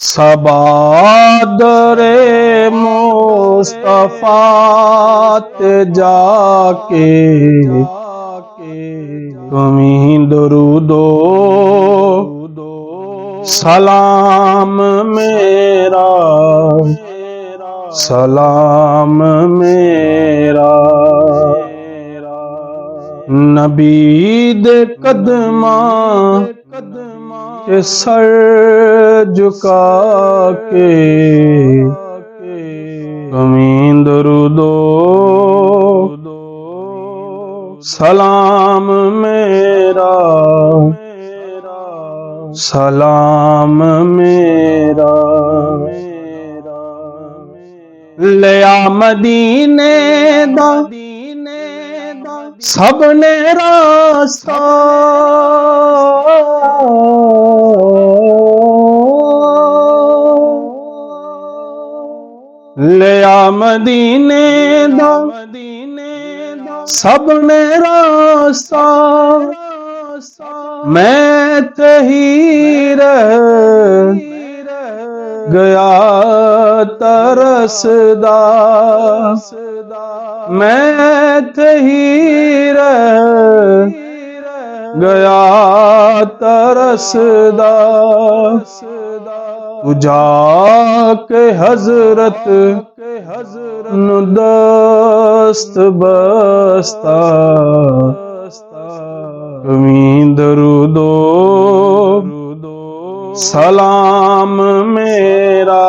सबादरे मुस्तफा ते जाके तुम्हीं दरूदो सलाम मेरा, सलाम मेरा। नबी दे कदमां के सर झुका के तुम्हीं दरूदो सलाम मेरा, सलाम मेरा। लिया मदीने दा सबने रास्ता, लिया मदीने दा सबने रास्ता। मैं तही रह गया तरसदा, मैं तही रह गया तरसदा। तू जाके हजरत नु दस्त बस्ता, तुम्हीं दरूदो सलाम मेरा,